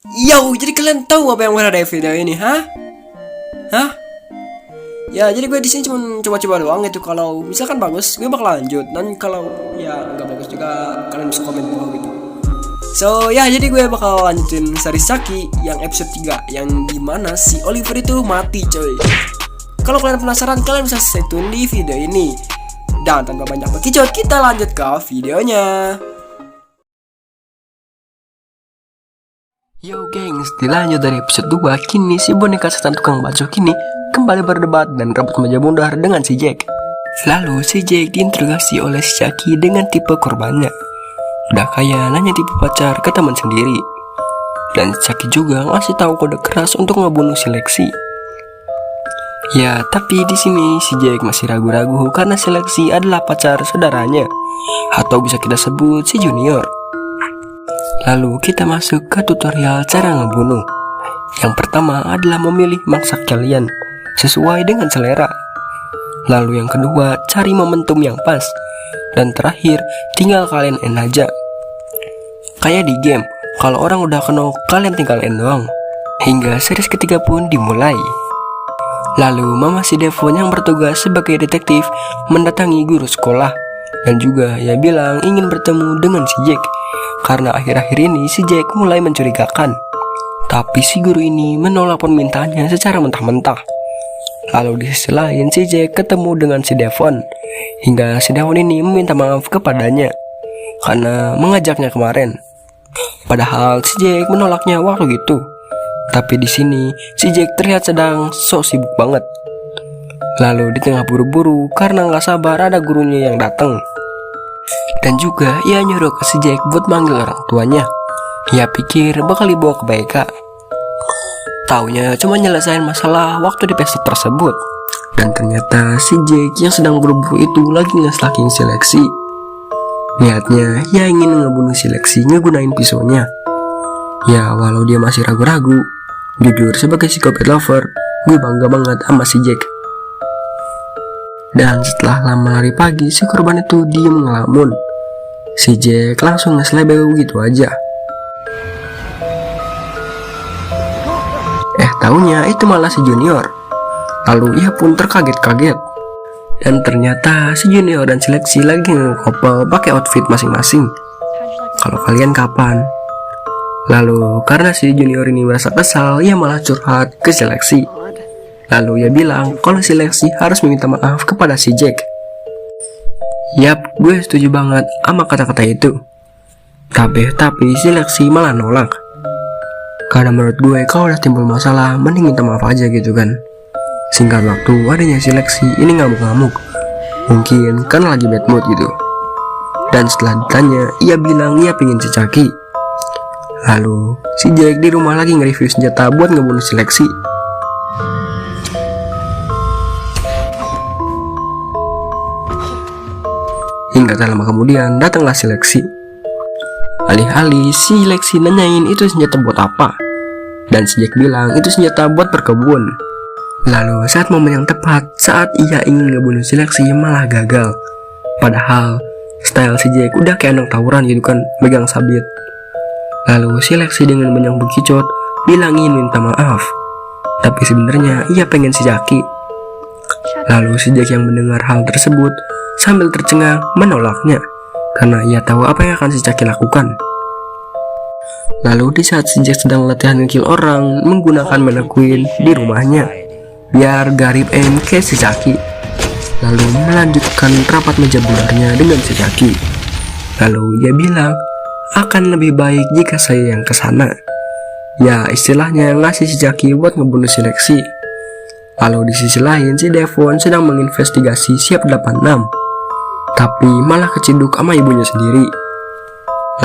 Yo, jadi kalian tahu apa yang ada di video ini, hah? Hah? Ya, jadi gue di sini cuma coba-coba doang gitu. Kalau misalkan bagus, gue bakal lanjut. Dan kalau ya nggak bagus juga, kalian bisa komen bawah gitu. So, ya jadi gue bakal lanjutin seri Chucky yang episode 3, yang dimana si Oliver itu mati, coy. Kalau kalian penasaran, kalian bisa stay tune di video ini. Dan tanpa banyak bekicot, kita lanjut ke videonya. Yo gengs, dilanjut dari episode 2. Kini si boneka setan tukang bacok ini kembali berdebat dan rebut meja bundar dengan si Jack. Lalu si Jack diinterogasi oleh si Chucky dengan tipe korbannya. Udah kayak nanya tipe pacar ke teman sendiri. Dan si Chucky juga ngasih tahu kode keras untuk ngebunuh si Lexi. Ya, tapi di sini si Jack masih ragu-ragu karena si Lexi adalah pacar saudaranya, atau bisa kita sebut si Junior. Lalu kita masuk ke tutorial cara ngebunuh. Yang pertama adalah memilih masak kalian sesuai dengan selera. Lalu yang kedua, cari momentum yang pas. Dan terakhir, tinggal kalian end aja. Kayak di game, kalau orang udah kena, kalian tinggal end doang. Hingga series ketiga pun dimulai. Lalu mama si Devon yang bertugas sebagai detektif mendatangi guru sekolah. Dan juga ia bilang ingin bertemu dengan si Jack. Karena akhir-akhir ini si Jack mulai mencurigakan. Tapi si guru ini menolak permintaannya secara mentah-mentah. Lalu di sisi lain si Jack ketemu dengan si Devon. Hingga si Devon ini meminta maaf kepadanya karena mengajaknya kemarin. Padahal si Jack menolaknya waktu itu. Tapi di sini si Jack terlihat sedang sok sibuk banget. Lalu di tengah buru-buru karena nggak sabar ada gurunya yang datang. Dan juga ia nyuruh ke si Jack buat manggil orang tuanya. Ia pikir bakal dibawa ke BK. Taunya cuma nyelesain masalah waktu di pesta tersebut. Dan ternyata si Jack yang sedang buru-buru itu lagi nge-stalking si Lexi. Niatnya ia ingin ngebunuh si Lexi ngegunain pisaunya. Ya walau dia masih ragu-ragu, jujur sebagai psikopat lover, gue bangga banget sama si Jack. Dan setelah lama lari pagi, si korban itu diem ngelamun. Si Jack langsung nge-slebel gitu aja. Taunya itu malah si Junior. Lalu ia pun terkaget-kaget. Dan ternyata si Junior dan si Lexi lagi nge-couple pakai outfit masing-masing. Kalau kalian kapan? Lalu karena si Junior ini merasa kesal, ia malah curhat ke si Lexi. Lalu ia bilang kalau si Lexi harus meminta maaf kepada si Jack. Yap, gue setuju banget sama kata-kata itu. Tapi si Lexi malah nolak. Karena menurut gue kalau udah timbul masalah, mending minta maaf aja gitu kan. Singkat waktu, adanya si Lexi ini ngamuk-ngamuk. Mungkin karena lagi bad mood gitu. Dan setelah ditanya, ia bilang ia pingin si Chucky. Lalu si Jack di rumah lagi nge-review senjata buat ngebunuh si Lexi. Hingga tak lama kemudian datanglah si Lexi. Alih-alih si Lexi nanyain itu senjata buat apa, dan si Jack bilang itu senjata buat berkebun. Lalu saat momen yang tepat, saat ia ingin ngebunuh si Lexi malah gagal. Padahal style si Jack udah kayak anak tawuran gitu kan, megang sabit. Lalu si Lexi dengan banyak bekicot bilang ingin minta maaf, tapi sebenarnya ia pengen si Chucky. Lalu si Jack yang mendengar hal tersebut sambil tercengang menolaknya karena ia tahu apa yang akan si Chucky lakukan. Lalu di saat si Jack sedang latihan nge-kill orang menggunakan mannequin di rumahnya biar garip ke si Chucky. Lalu melanjutkan rapat meja bundarnya dengan si Chucky. Lalu ia bilang akan lebih baik jika saya yang kesana. Ya istilahnya ngasih si Chucky buat ngebunuh si Lexi. Lalu di sisi lain si Devon sedang menginvestigasi Siap 86, tapi malah keciduk sama ibunya sendiri.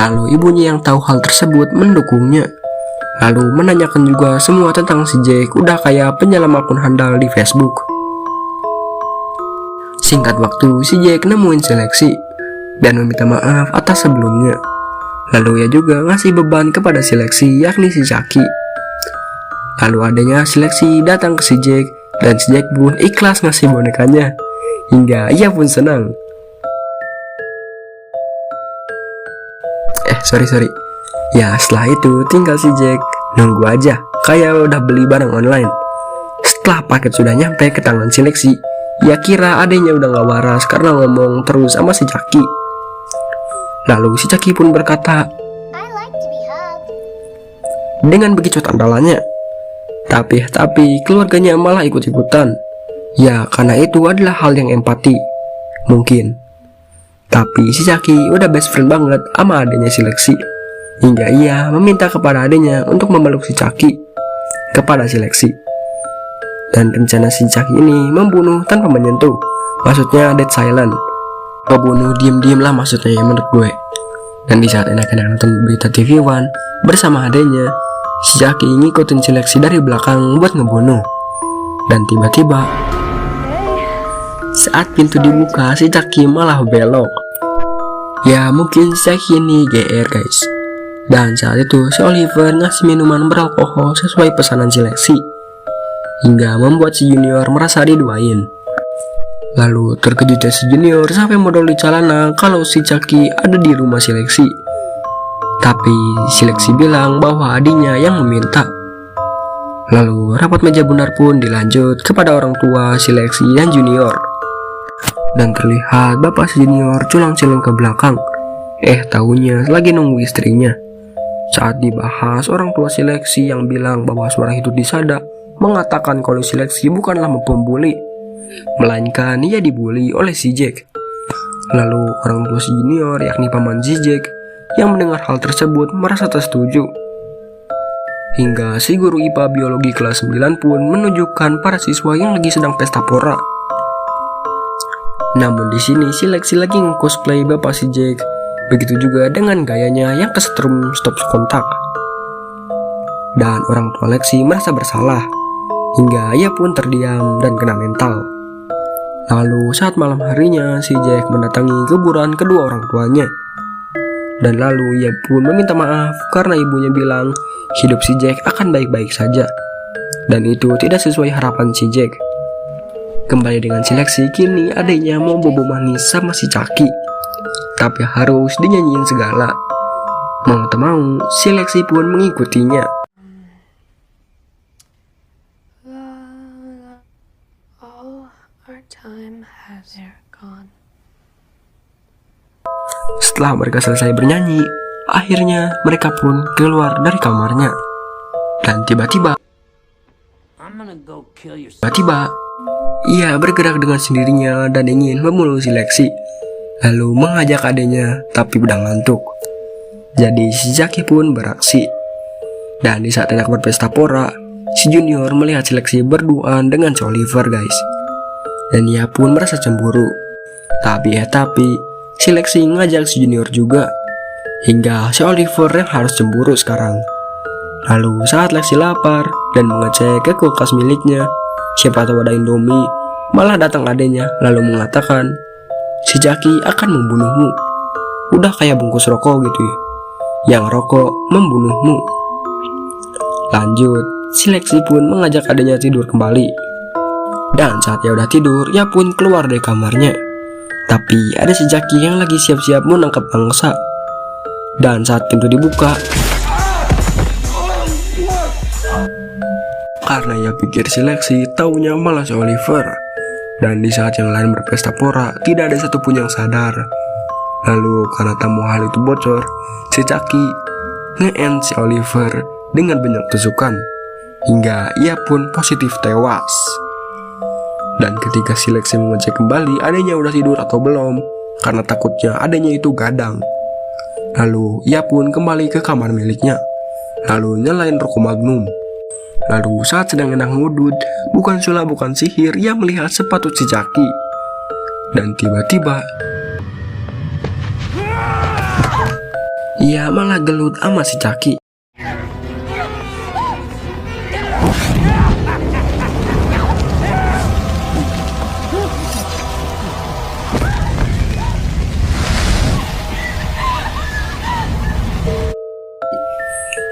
Lalu ibunya yang tahu hal tersebut mendukungnya. Lalu menanyakan juga semua tentang si Jack udah kayak penyelam akun handal di Facebook. Singkat waktu si Jack nemuin si Lexi dan meminta maaf atas sebelumnya. Lalu ia juga ngasih beban kepada si Lexi yakni si Chucky. Lalu adanya si Lexi datang ke si Jack dan si Jack pun ikhlas ngasih bonekanya. Hingga ia pun senang. Sorry. Ya setelah itu tinggal si Jack Nunggu aja, kayak udah beli barang online. Setelah paket sudah nyampe ke tangan si Lexi, ia kira adanya udah gak waras karena ngomong terus sama si Chucky. Lalu si Chucky pun berkata, I like to be hugged. dengan begitu andalannya. Tapi keluarganya malah ikut-ikutan. Ya karena itu adalah hal yang empati, mungkin. Tapi si Chucky udah best friend banget sama adanya si Lexi, hingga ia meminta kepada adanya untuk memeluk si Chucky kepada si Lexi. Dan rencana si Chucky ini membunuh tanpa menyentuh, maksudnya dead silent. Membunuh diem-diem lah maksudnya ya menurut gue. Dan di saat enak-enak nonton berita TV One bersama adanya, si Chucky ngikutin si Lexi dari belakang buat ngebunuh. Dan tiba-tiba saat pintu dibuka, si Chucky malah belok. Ya mungkin si Chucky ini GR guys. Dan saat itu si Oliver ngasih minuman beralkohol sesuai pesanan si Lexi, hingga membuat si Junior merasa diduain. Lalu terkejutnya si Junior sampai modal di celana kalau si Chucky ada di rumah si Lexi. Tapi si Lexi bilang bahwa adiknya yang meminta. Lalu rapat meja bundar pun dilanjut kepada orang tua si Lexi dan Junior. Dan terlihat bapak si Junior culang-ciling ke belakang. Taunya lagi nunggu istrinya. Saat dibahas, orang tua si Lexi yang bilang bahwa suara itu disada mengatakan kalau si Lexi bukanlah pembuli, melainkan ia dibully oleh si Jack. Lalu orang tua si Junior yakni paman si Jack yang mendengar hal tersebut merasa tak setuju. Hingga si guru IPA biologi kelas 9 pun menunjukkan para siswa yang lagi sedang pesta pora. Namun di sini si Lexi lagi nge-cosplay bapak si Jack. Begitu juga dengan gayanya yang kesetrum stop kontak. Dan orang tua Lexi merasa bersalah, hingga ia pun terdiam dan kena mental. Lalu saat malam harinya si Jack mendatangi kuburan kedua orang tuanya. Dan lalu ia pun meminta maaf karena ibunya bilang hidup si Jack akan baik-baik saja. Dan itu tidak sesuai harapan si Jack. Kembali dengan si Lexi, kini adiknya mau bobo manis sama si Chucky, tapi harus dinyanyiin segala. Mau tak mau, si Lexi pun mengikutinya. All our time has gone. Setelah mereka selesai bernyanyi, akhirnya mereka pun keluar dari kamarnya. Dan tiba-tiba ia bergerak dengan sendirinya dan ingin membunuh si Lexi. Lalu mengajak adanya, tapi udah ngantuk. Jadi si Chucky pun beraksi. Dan di saat enak berpesta pora, si Junior melihat si Lexi berduaan dengan si Oliver guys. Dan ia pun merasa cemburu. Tapi si Lexi ngajak si Junior juga, hingga si Oliver yang harus cemburu sekarang. Lalu saat Lexi lapar dan mengecek ke kulkas miliknya, siapa tahu ada Indomie, malah datang adanya lalu mengatakan si Chucky akan membunuhmu. Udah kayak bungkus rokok gitu ya, yang rokok membunuhmu. Lanjut, si Lexi pun mengajak adanya tidur kembali. Dan saat ia udah tidur, ia pun keluar dari kamarnya. Tapi ada si Chucky yang lagi siap-siap menangkap angsa. Dan saat pintu dibuka, karena ia pikir si Lexi, taunya malah si Oliver. Dan di saat yang lain berpesta pora, tidak ada satupun yang sadar. Lalu karena tak mau hal itu bocor, si Chucky nge-end si Oliver dengan banyak tusukan, hingga ia pun positif tewas. Dan ketika si Lexi mengecek kembali adanya udah tidur atau belum, karena takutnya adanya itu gadang. Lalu ia pun kembali ke kamar miliknya, lalu nyalain rokok Magnum. Lalu saat sedang enak ngudut, bukan sulap bukan sihir, ia melihat sepatu si Chucky. Dan tiba-tiba ia malah gelut sama si Chucky.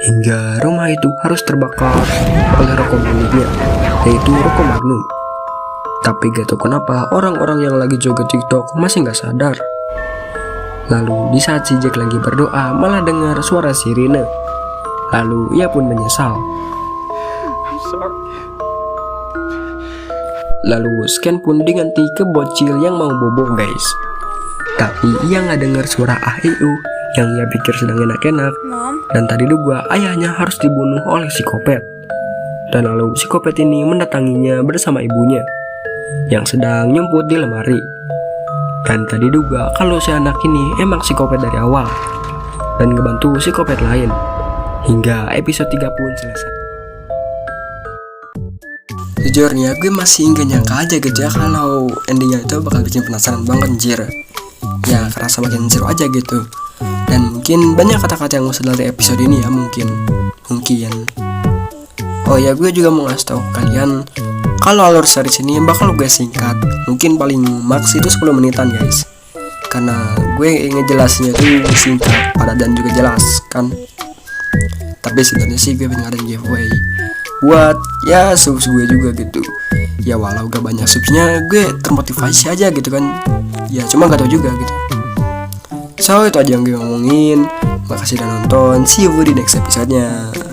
Hingga rumah itu harus terbakar oleh rokok miliknya, yaitu rokok Magnum. Tapi gak tau kenapa orang-orang yang lagi joget TikTok masih gak sadar. Lalu di saat si Jack lagi berdoa, malah dengar suara sirine. Lalu ia pun menyesal. Lalu Scan pun diganti ke bocil yang mau bobo guys. Tapi ia nggak dengar suara AIU yang ia pikir sedang enak-enak. Mom? Dan tadi duga ayahnya harus dibunuh oleh psikopat. Dan lalu psikopat ini mendatanginya bersama ibunya yang sedang nyumput di lemari. Dan tadi duga kalau si anak ini emang psikopat dari awal dan ngebantu psikopat lain. Hingga episode 3 pun selesai. Jujurnya gue masih gak nyangka aja gitu ya kalau endingnya itu bakal bikin penasaran banget anjir. Ya kerasa makin seru aja gitu. Dan mungkin banyak kata-kata yang usah dari episode ini ya mungkin. Oh ya, gue juga mau ngasih tau kalian kalau alur series ini bakal gue singkat. Mungkin paling maks itu 10 menitan guys. Karena gue ngejelasinnya tuh singkat, padat dan juga jelas kan. Tapi sebenarnya sih gue pengen ngadain giveaway buat ya subs gue juga gitu. Ya walau gak banyak subsnya, gue termotivasi aja gitu kan. Ya cuma gak tau juga gitu. So itu aja yang gue ngomongin. Makasih udah nonton. See you di next episode-nya.